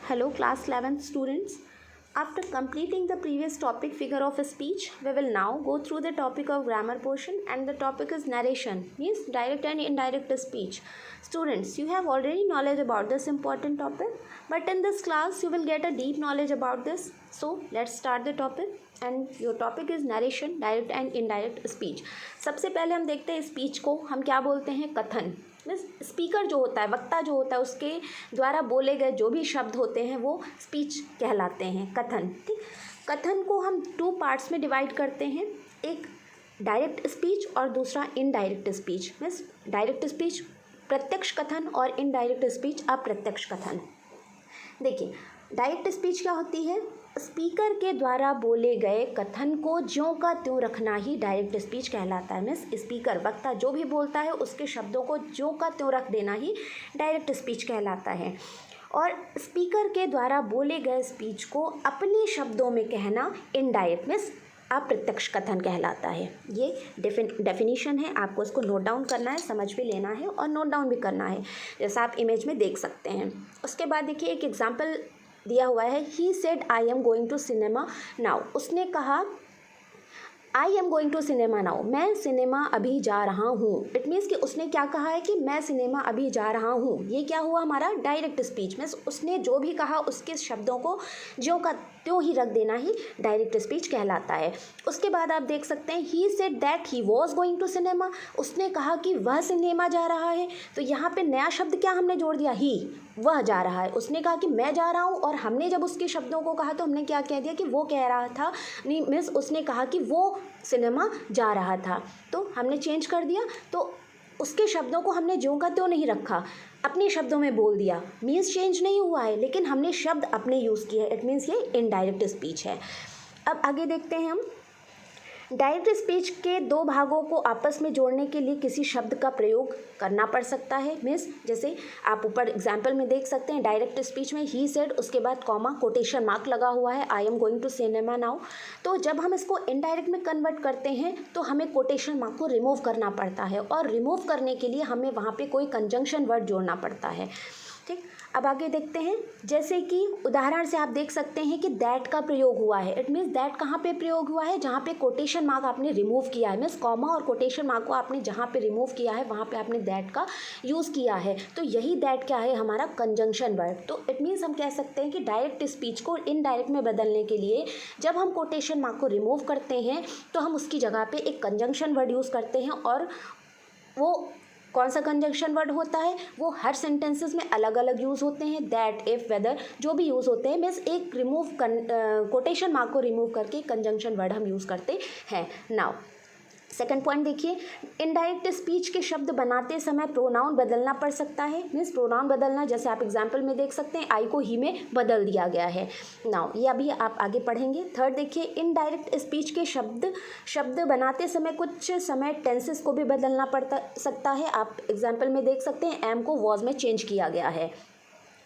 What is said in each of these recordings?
Hello class 11th students. After completing the previous topic figure of speech, we will now go through the topic of grammar portion, and the topic is narration, means direct and indirect speech. Students, you have already knowledge about this important topic, but in this class you will get a deep knowledge about this. So let's start the topic, and your topic is narration, direct and indirect speech. सबसे पहले हम देखते हैं speech को हम क्या बोलते हैं, कथन। मीन्स स्पीकर जो होता है, वक्ता जो होता है, उसके द्वारा बोले गए जो भी शब्द होते हैं वो स्पीच कहलाते हैं, कथन। ठीक, कथन को हम 2 पार्ट्स में डिवाइड करते हैं, एक डायरेक्ट स्पीच और दूसरा indirect speech. Means direct speech प्रत्यक्ष कथन और इनडायरेक्ट स्पीच अप्रत्यक्ष कथन। देखिए, डायरेक्ट स्पीच क्या होती है, स्पीकर के द्वारा बोले गए कथन को ज्यों का त्यों रखना ही डायरेक्ट स्पीच कहलाता है। मीन्स स्पीकर, वक्ता जो भी बोलता है उसके शब्दों को ज्यों का त्यों रख देना ही डायरेक्ट स्पीच कहलाता है। और स्पीकर के द्वारा बोले गए स्पीच को अपने शब्दों में कहना इनडायरेक्ट मीन्स अप्रत्यक्ष कथन कहलाता है। ये डेफिनेशन है, आपको इसको नोट डाउन करना है, समझ भी लेना है और नोट डाउन भी करना है, जैसा आप इमेज में देख सकते हैं। उसके बाद देखिए, एक एग्जाम्पल दिया हुआ है, he said I am going to cinema now. उसने कहा I am going to cinema now, मैं सिनेमा अभी जा रहा हूँ। इट मीन्स कि उसने क्या कहा है कि मैं सिनेमा अभी जा रहा हूँ। ये क्या हुआ हमारा डायरेक्ट स्पीच। मीन्स उसने जो भी कहा उसके शब्दों को ज्यों का त्यों ही रख देना ही डायरेक्ट स्पीच कहलाता है। उसके बाद आप देख सकते हैं, he said that he was going to cinema. उसने कहा कि वह सिनेमा जा रहा है। तो यहाँ पे नया शब्द क्या हमने जोड़ दिया, ही, वह जा रहा है। उसने कहा कि मैं जा रहा हूँ, और हमने जब उसके शब्दों को कहा तो हमने क्या कह दिया कि वो कह रहा था, नहीं मीन्स उसने कहा कि वो सिनेमा जा रहा था, तो हमने चेंज कर दिया। तो उसके शब्दों को हमने ज्यों का त्यों नहीं रखा, अपने शब्दों में बोल दिया। मीन्स चेंज नहीं हुआ है, लेकिन हमने शब्द अपने यूज़ किए। इट मीन्स ये इनडायरेक्ट स्पीच है। अब आगे देखते हैं हम, डायरेक्ट स्पीच के 2 भागों को आपस में जोड़ने के लिए किसी शब्द का प्रयोग करना पड़ सकता है। मीन्स जैसे आप ऊपर एग्जाम्पल में देख सकते हैं, डायरेक्ट स्पीच में ही सेड, उसके बाद कॉमा, कोटेशन मार्क लगा हुआ है, I am going to cinema now. तो जब हम इसको इनडायरेक्ट में कन्वर्ट करते हैं तो हमें कोटेशन मार्क को रिमूव करना पड़ता है, और रिमूव करने के लिए हमें वहाँ पर कोई कंजंक्शन वर्ड जोड़ना पड़ता है। ठीक, अब आगे देखते हैं, जैसे कि उदाहरण से आप देख सकते हैं कि दैट का प्रयोग हुआ है। इट मीन्स दैट कहाँ पे प्रयोग हुआ है, जहाँ पे कोटेशन मार्क आपने रिमूव किया है। मीन्स कॉमा और कोटेशन मार्क को आपने जहाँ पे रिमूव किया है वहाँ पे आपने दैट का यूज़ किया है। तो यही दैट क्या है, हमारा कंजंक्शन वर्ड। तो इट मीन्स हम कह सकते हैं कि डायरेक्ट स्पीच को इनडायरेक्ट में बदलने के लिए जब हम कोटेशन मार्क को रिमूव करते हैं तो हम उसकी जगह पर एक कंजंक्शन वर्ड यूज़ करते हैं। और वो कौन सा कंजंक्शन वर्ड होता है, वो हर सेंटेंसेस में अलग अलग यूज़ होते हैं। दैट, इफ, वेदर जो भी यूज़ होते हैं, मीन्स एक कोटेशन मार्क को रिमूव करके कंजंक्शन वर्ड हम यूज़ करते हैं। नाउ सेकंड पॉइंट देखिए, इनडायरेक्ट स्पीच के शब्द बनाते समय प्रोनाउन बदलना पड़ सकता है। मीन्स प्रोनाउन बदलना, जैसे आप एग्जाम्पल में देख सकते हैं, आई को ही में बदल दिया गया है। नाउ ये अभी आप आगे पढ़ेंगे। थर्ड देखिए, इनडायरेक्ट स्पीच के शब्द बनाते समय कुछ समय टेंसेस को भी बदलना पड़ता सकता है। आप एग्जाम्पल में देख सकते हैं, एम को वॉज में चेंज किया गया है।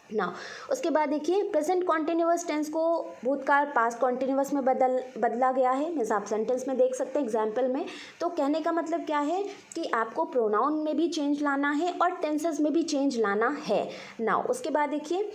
ना उसके बाद देखिए, प्रेजेंट कॉन्टिन्यूअस टेंस को भूतकाल पास्ट कॉन्टिन्यूअस में बदला गया है। मीन्स आप सेंटेंस में देख सकते हैं एग्जाम्पल में। तो कहने का मतलब क्या है कि आपको प्रोनाउन में भी चेंज लाना है और टेंसेस में भी चेंज लाना है। ना उसके बाद देखिए,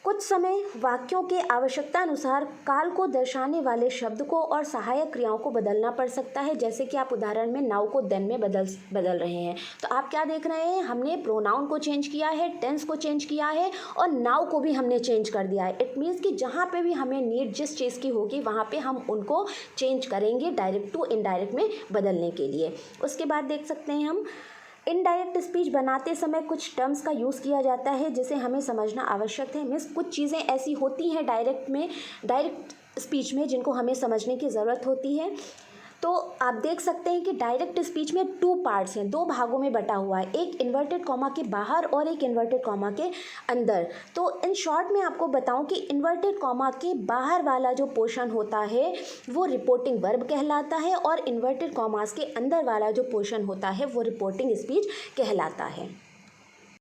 कुछ समय वाक्यों के आवश्यकता अनुसार काल को दर्शाने वाले शब्द को और सहायक क्रियाओं को बदलना पड़ सकता है। जैसे कि आप उदाहरण में नाउ को देन में बदल रहे हैं। तो आप क्या देख रहे हैं, हमने प्रोनाउन को चेंज किया है, टेंस को चेंज किया है, और नाउ को भी हमने चेंज कर दिया है। इट मीन्स कि जहाँ पे भी हमें नीड जिस चीज़ की होगी वहाँ पे हम उनको चेंज करेंगे डायरेक्ट टू इनडायरेक्ट में बदलने के लिए। उसके बाद देख सकते हैं हम, इनडायरेक्ट स्पीच बनाते समय कुछ टर्म्स का यूज़ किया जाता है जिसे हमें समझना आवश्यक है। मीन्स कुछ चीज़ें ऐसी होती हैं डायरेक्ट स्पीच में जिनको हमें समझने की ज़रूरत होती है। तो आप देख सकते हैं कि डायरेक्ट स्पीच में 2 पार्ट्स हैं, 2 भागों में बटा हुआ है, एक इन्वर्टेड कॉमा के बाहर और एक इन्वर्टेड कॉमा के अंदर। तो इन शॉर्ट में आपको बताऊं कि इन्वर्टेड कॉमा के बाहर वाला जो पोर्शन होता है वो रिपोर्टिंग वर्ब कहलाता है, और इन्वर्टेड कॉमास के अंदर वाला जो पोर्शन होता है वो रिपोर्टिंग स्पीच कहलाता है।